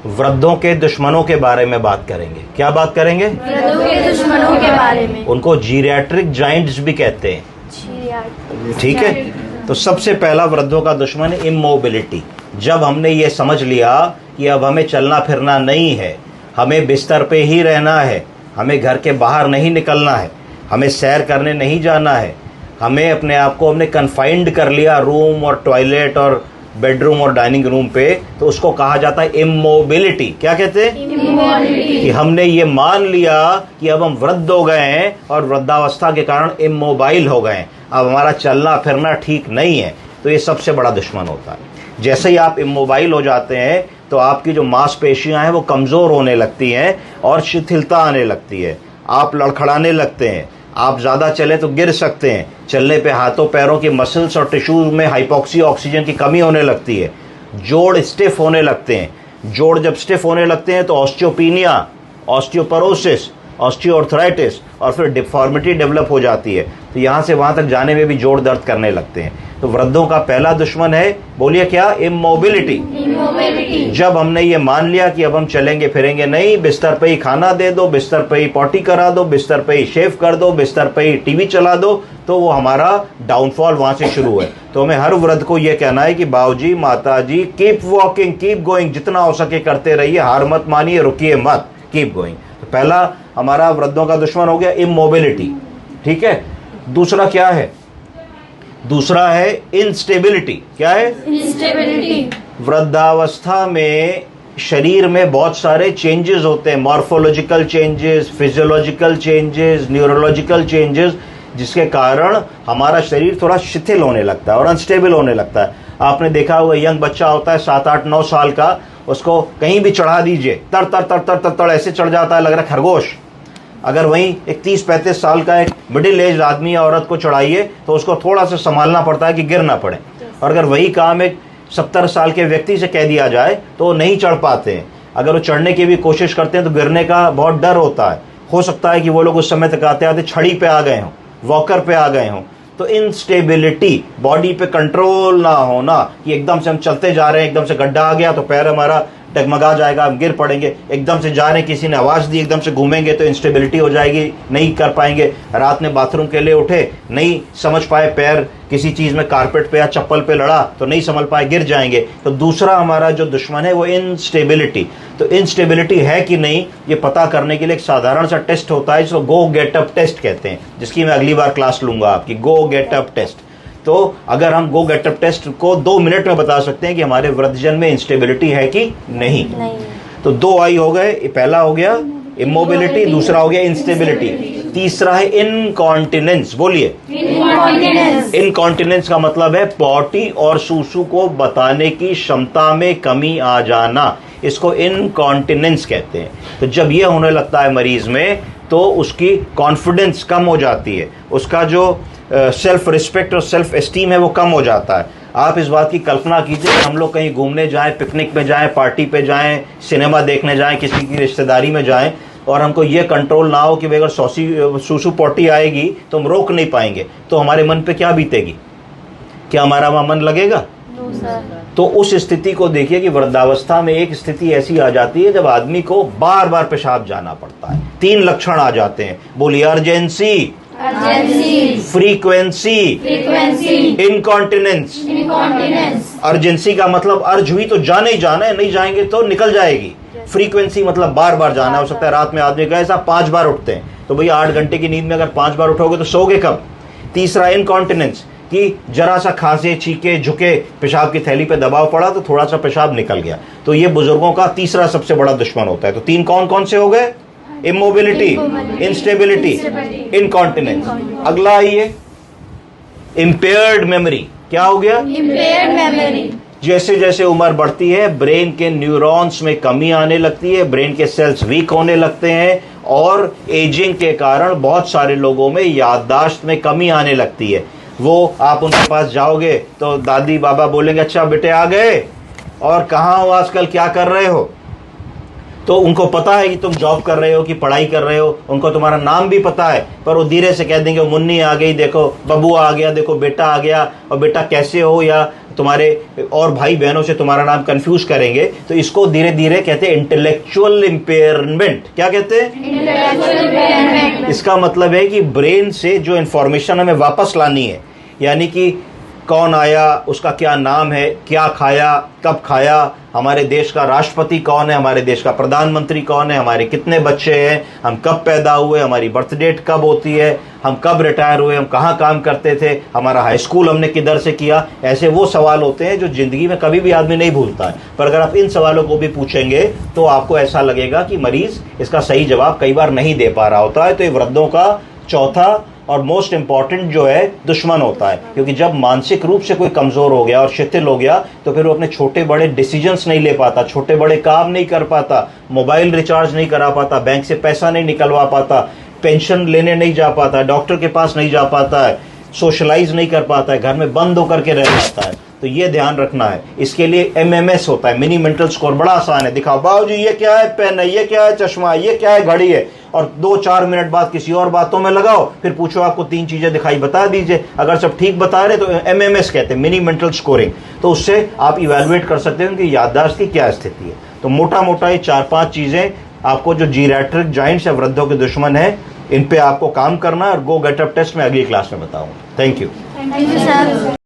वृद्धों के दुश्मनों के बारे में बात करेंगे। क्या बात करेंगे? वृद्धों के दुश्मनों के बारे में। उनको जीरियाट्रिक जाइंट्स भी कहते हैं। ठीक है, तो सबसे पहला वृद्धों का दुश्मन है इमोबिलिटी। जब हमने ये समझ लिया कि अब हमें चलना फिरना नहीं है, हमें बिस्तर पे ही रहना है, हमें घर के बाहर नहीं निकलना है, हमें सैर करने नहीं जाना है, हमें अपने आप को हमने कन्फाइंड कर लिया रूम और टॉयलेट और बेडरूम और डाइनिंग रूम पे, तो उसको कहा जाता है इमोबिलिटी। क्या कहते हैं? इमोबिलिटी। कि हमने ये मान लिया कि अब हम वृद्ध हो गए हैं और वृद्धावस्था के कारण इमोबाइल हो गए हैं, अब हमारा चलना फिरना ठीक नहीं है। तो ये सबसे बड़ा दुश्मन होता है। जैसे ही आप इमोबाइल हो जाते हैं तो आपकी जो मांसपेशियां हैं वो कमज़ोर होने लगती हैं और शिथिलता आने लगती है, आप लड़खड़ाने लगते हैं, आप ज़्यादा चले तो गिर सकते हैं, चलने पे हाथों पैरों की मसल्स और टिश्यूज में हाइपोक्सी ऑक्सीजन की कमी होने लगती है, जोड़ स्टिफ होने लगते हैं। जोड़ जब स्टिफ होने लगते हैं तो ऑस्टियोपीनिया, ऑस्टियोपोरोसिस, ऑस्टियोआर्थराइटिस और फिर डिफॉर्मिटी डेवलप हो जाती है। तो यहाँ से वहाँ तक जाने में भी जोड़ दर्द करने लगते हैं। तो वृद्धों का पहला दुश्मन है, बोलिए क्या? इमोबिलिटी। जब हमने ये मान लिया कि अब हम चलेंगे फिरेंगे नहीं, बिस्तर पे ही खाना दे दो, बिस्तर पे ही पॉटी करा दो, बिस्तर पे ही शेव कर दो, बिस्तर पे ही टीवी चला दो, तो वो हमारा डाउनफॉल वहाँ से शुरू है। तो हमें हर वृद्ध को ये कहना है कि बाबूजी, माताजी, कीप वॉकिंग, कीप गोइंग, जितना हो सके करते रहिए, हार मत मानिए, रुकिए मत, कीप गोइंग। तो पहला हमारा वृद्धों का दुश्मन हो गया इमोबिलिटी। ठीक है, दूसरा क्या है? दूसरा है इंस्टेबिलिटी। क्या है? इंस्टेबिलिटी। वृद्धावस्था में शरीर में बहुत सारे चेंजेस होते हैं, morphological changes, physiological changes, neurological changes, जिसके कारण हमारा शरीर थोड़ा शिथिल होने लगता है और अनस्टेबल होने लगता है। आपने देखा होगा, यंग बच्चा होता है 7, 8, 9 साल का, उसको कहीं भी चढ़ा दीजिए, तर तर तर तर तर तर ऐसे चढ़ जाता है, लग रहा है खरगोश। अगर वहीं एक 30-35 साल का एक मिडिल एज आदमी या औरत को चढ़ाइए तो उसको थोड़ा सा संभालना पड़ता है कि गिर ना पड़े। और अगर वही काम एक 70 साल के व्यक्ति से कह दिया जाए तो वो नहीं चढ़ पाते हैं। अगर वो चढ़ने की भी कोशिश करते हैं तो गिरने का बहुत डर होता है। हो सकता है कि वो लोग उस समय तक आते आते छड़ी पे आ गए हों, वॉकर पे आ गए हों। तो इंस्टेबिलिटी, बॉडी पे कंट्रोल ना होना, कि एकदम से हम चलते जा रहे हैं, एकदम से गड्ढा आ गया तो पैर हमारा डगमगा जाएगा, हम गिर पड़ेंगे, एकदम से जा रहे हैं, किसी ने आवाज़ दी, एकदम से घूमेंगे तो इंस्टेबिलिटी हो जाएगी, नहीं कर पाएंगे। रात में बाथरूम के लिए उठे, नहीं समझ पाए, पैर किसी चीज़ में कारपेट पे या चप्पल पे लड़ा तो नहीं समझ पाए, गिर जाएंगे। तो दूसरा हमारा जो दुश्मन है वो इंस्टेबिलिटी। तो इंस्टेबिलिटी है कि नहीं, ये पता करने के लिए एक साधारण सा टेस्ट होता है, जिसको गो गेट अप टेस्ट कहते हैं, जिसकी मैं अगली बार क्लास लूँगा आपकी, गो गेट अप टेस्ट। तो अगर हम गो गेट अप टेस्ट को 2 मिनट में बता सकते हैं कि हमारे वृद्धजन में इंस्टेबिलिटी है कि नहीं। तो 2 आई हो गए, पहला हो गया इमोबिलिटी, दूसरा हो गया इंस्टेबिलिटी, तीसरा है इनकॉन्टिनेंस। बोलिए इनकॉन्टिनेंस का मतलब है पॉटी और सूसू को बताने की क्षमता में कमी आ जाना, इसको इनकॉन्टिनेंस कहते हैं। तो जब ये होने लगता है मरीज में तो उसकी कॉन्फिडेंस कम हो जाती है, उसका जो सेल्फ रिस्पेक्ट और सेल्फ एस्टीम है वो कम हो जाता है। आप इस बात की कल्पना कीजिए, हम लोग कहीं घूमने जाएं, पिकनिक में जाएं, पार्टी पे जाएं, सिनेमा देखने जाएं, किसी की रिश्तेदारी में जाएं, और हमको ये कंट्रोल ना हो कि अगर सूसू पॉटी आएगी तो हम रोक नहीं पाएंगे, तो हमारे मन पे क्या बीतेगी? क्या हमारा वहाँ मन लगेगा? तो उस स्थिति को देखिए कि वृद्धावस्था में एक स्थिति ऐसी आ जाती है जब आदमी को बार बार पेशाब जाना पड़ता है। 3 लक्षण आ जाते हैं, बोलिए अर्जेंसी, फ्रीक्वेंसी, इनकॉन्टिनेंस। अर्जेंसी का मतलब अर्ज हुई तो जाना ही जाना है, नहीं जाएंगे तो निकल जाएगी। फ्रीक्वेंसी मतलब बार बार जाना, हो सकता है रात में आदमी कहे साहब 5 बार उठते हैं, तो भैया 8 घंटे की नींद में अगर 5 बार उठोगे तो सोगे कब? तीसरा इनकॉन्टिनेंस, कि जरा सा खांसे, छीके, झुके, पेशाब की थैली पे दबाव पड़ा तो थोड़ा सा पेशाब निकल गया। तो ये बुजुर्गों का तीसरा सबसे बड़ा दुश्मन होता है। तो 3 कौन कौन से हो गए? Immobility, instability, incontinence. अगला आइए इम्पेयर्ड मेमोरी। क्या हो गया? Impaired memory. जैसे जैसे उम्र बढ़ती है ब्रेन के न्यूरॉन्स में कमी आने लगती है, ब्रेन के सेल्स वीक होने लगते हैं, और एजिंग के कारण बहुत सारे लोगों में याददाश्त में कमी आने लगती है। वो आप उनके पास जाओगे तो दादी बाबा बोलेंगे अच्छा बेटे आ गए, और कहाँ हो आजकल, क्या कर रहे हो? तो तो उनको पता है कि तुम जॉब कर रहे हो कि पढ़ाई कर रहे हो, उनको तुम्हारा नाम भी पता है, पर वो धीरे से कह देंगे मुन्नी आ गई, देखो बबू आ गया, देखो बेटा आ गया, और बेटा कैसे हो, या तुम्हारे और भाई बहनों से तुम्हारा नाम कंफ्यूज करेंगे। तो इसको धीरे धीरे कहते हैं इंटेलेक्चुअल इम्पेयरमेंट। क्या कहते हैं? Intellectual impairment. इसका मतलब है कि ब्रेन से जो इंफॉर्मेशन हमें वापस लानी है, यानी कि कौन आया, उसका क्या नाम है, क्या खाया, कब खाया, हमारे देश का राष्ट्रपति कौन है, हमारे देश का प्रधानमंत्री कौन है, हमारे कितने बच्चे हैं, हम कब पैदा हुए, हमारी बर्थ डेट कब होती है, हम कब रिटायर हुए, हम कहाँ काम करते थे, हमारा हाई स्कूल हमने किधर से किया। ऐसे वो सवाल होते हैं जो ज़िंदगी में कभी भी आदमी नहीं भूलता है, पर अगर आप इन सवालों को भी पूछेंगे तो आपको ऐसा लगेगा कि मरीज़ इसका सही जवाब कई बार नहीं दे पा रहा होता है। तो ये वृद्धों का चौथा और मोस्ट इंपॉर्टेंट जो है दुश्मन होता है, क्योंकि जब मानसिक रूप से कोई कमज़ोर हो गया और शिथिल हो गया तो फिर वो अपने छोटे बड़े डिसीजंस नहीं ले पाता, छोटे बड़े काम नहीं कर पाता, मोबाइल रिचार्ज नहीं करा पाता, बैंक से पैसा नहीं निकलवा पाता, पेंशन लेने नहीं जा पाता, डॉक्टर के पास नहीं जा पाता है, सोशलाइज नहीं कर पाता है, घर में बंद होकर के रह जाता है। तो ये ध्यान रखना है। इसके लिए MMS होता है, मिनी मेंटल स्कोर, बड़ा आसान है। दिखाओ बाबू जी ये क्या है, पेन है, ये क्या है, चश्मा है, ये क्या है, घड़ी है, और 2-4 मिनट बाद किसी और बातों में लगाओ, फिर पूछो आपको 3 चीजें दिखाई, बता दीजिए। अगर सब ठीक बता रहे तो MMS कहते हैं, मिनी मेंटल स्कोरिंग। तो उससे आप इवेलुएट कर सकते हैं कि याददाश्त की क्या स्थिति है। तो मोटा मोटा ये 4-5 चीजें आपको जो जीरैट्रिक जाइंट्स या वृद्धों के दुश्मन है, इन पे आपको काम करना है, और गो गेट अप टेस्ट में अगली क्लास में बताऊंगा। Thank you. Thank you sir.